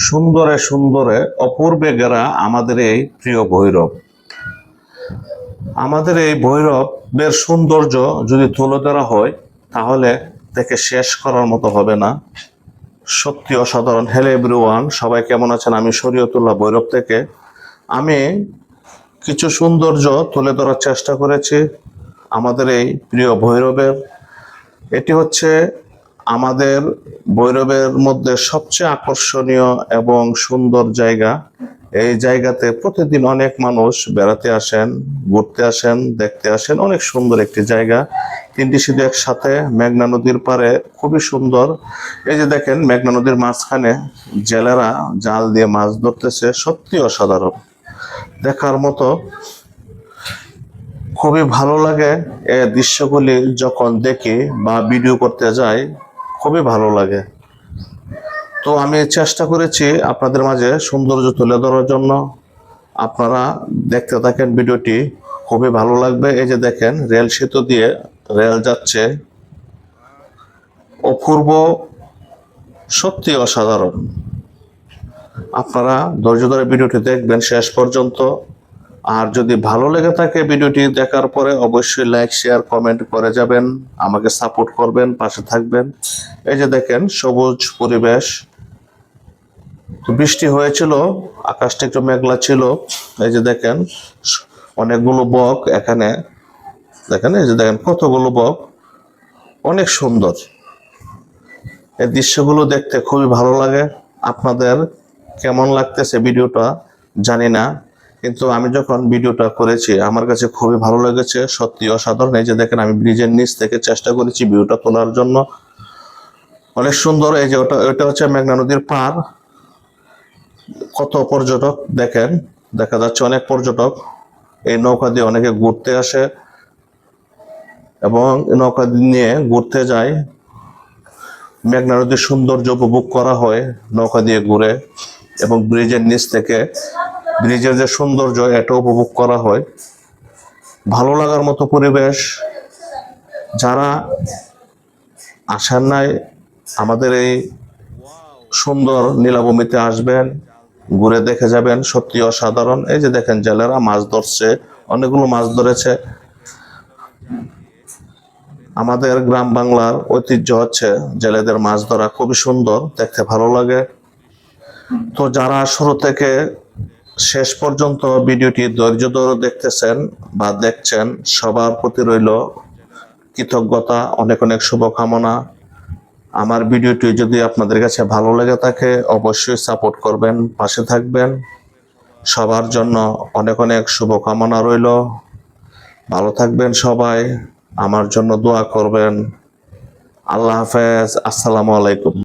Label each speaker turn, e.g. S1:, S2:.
S1: সুন্দরে সুন্দরে অপূর্বে ঘেরা আমাদের এই প্রিয় ভৈরব। আমাদের এই ভৈরবের সৌন্দর্য যদি তুলে ধরা হয় তাহলে দেখে শেষ করার মতো হবে না। সত্যি অসাধারণ। হ্যালো এভরিওয়ান, সবাই কেমন আছেন? আমি শরীয়তুল্লাহ ভৈরব থেকে আমি কিছু সৌন্দর্য তুলে ধরার চেষ্টা করেছি আমাদের এই প্রিয় ভৈরবের। এটি হচ্ছে আমাদের ভৈরবের মধ্যে সবচেয়ে আকর্ষণীয় এবং সুন্দর জায়গা। এই জায়গাতে প্রতিদিন অনেক মানুষ বেড়াতে আসেন, ঘুরতে আসেন, দেখতে আসেন। অনেক সুন্দর একটি জায়গা, তিনটি সিধু একসাথে মেঘনা নদীর পাড়ে, খুবই সুন্দর। এই যে দেখেন, মেঘনা নদীর মাঝখানে জেলেরা জাল দিয়ে মাছ ধরতেছে, সত্যি অসাধারণ, দেখার মতো। খুবই ভালো লাগে এই দৃশ্যগুলি যখন দেখি বা ভিডিও করতে যাই, খুবই ভালো লাগে। তো আমি চেষ্টা করেছি আপনাদের মাঝে সৌন্দর্য তুলে ধরার জন্য। আপনারা দেখতে থাকেন ভিডিওটি, খুবই ভালো লাগবে। এই যে দেখেন, রেল সেতু দিয়ে রেল যাচ্ছে, অপূর্ব, সত্যি অসাধারণ। আপনারা ধৈর্য ধরে ভিডিওটি দেখবেন শেষ পর্যন্ত। আর যদি ভালো লেগে থাকে ভিডিওটি দেখার পরে অবশ্যই লাইক, শেয়ার, কমেন্ট করে যাবেন, আমাকে সাপোর্ট করবেন, পাশে থাকবেন। এই যে দেখেন, সবুজ পরিবেশ। তো বৃষ্টি হয়েছিল, আকাশটা একটু মেঘলা ছিল। এই যে দেখেন, অনেকগুলো বক এখানে, দেখেন, এই যে দেখেন কতগুলো বক, অনেক সুন্দর। এই দৃশ্যগুলো দেখতে খুবই ভালো লাগে। আপনাদের কেমন লাগতেছে ভিডিওটা জানি না, কিন্তু আমি যখন ভিডিওটা করেছি আমার কাছে খুবই ভালো লেগেছে, সত্যি অসাধারণ। এই যে দেখেন, আমি ব্রিজের নিচ থেকে চেষ্টা করেছি ভিউটা তোলার জন্য, অনেক সুন্দর। এই যে ওটা হচ্ছে মেঘনা নদীর পাড়। কত পর্যটক দেখেন, দেখা যাচ্ছে অনেক পর্যটক এই নৌকা দিয়ে অনেকে ঘুরতে আসে এবং নৌকা নিয়ে ঘুরতে যায়। মেঘনা নদীর সৌন্দর্য উপভোগ করা হয় নৌকা দিয়ে ঘুরে, এবং ব্রিজের নিচ থেকে ব্রিজের যে সৌন্দর্য এটা উপভোগ করা হয়। ভালো লাগার মতো পরিবেশ। যারা আসেন নাই আমাদের এই সুন্দর নীলাভূমিতে, আসবেন, ঘুরে দেখে যাবেন, সত্যি অসাধারণ। এই যে দেখেন, জেলেরা মাছ ধরছে, অনেকগুলো মাছ ধরেছে। আমাদের গ্রাম বাংলার ঐতিহ্য হচ্ছে জেলেদের মাছ ধরা, খুবই সুন্দর, দেখতে ভালো লাগে। তো যারা শুরু থেকে শেষ পর্যন্ত ভিডিওটি ধৈর্য ধরে দেখতেছেন বা দেখছেন, সবার প্রতি রইল কৃতজ্ঞতা, অনেক অনেক শুভকামনা। আমার ভিডিওটি যদি আপনাদের কাছে ভালো লেগে থাকে অবশ্যই সাপোর্ট করবেন, পাশে থাকবেন। সবার জন্য অনেক অনেক শুভকামনা রইল। ভালো থাকবেন সবাই, আমার জন্য দোয়া করবেন। আল্লাহ হাফেজ, আসসালামু আলাইকুম।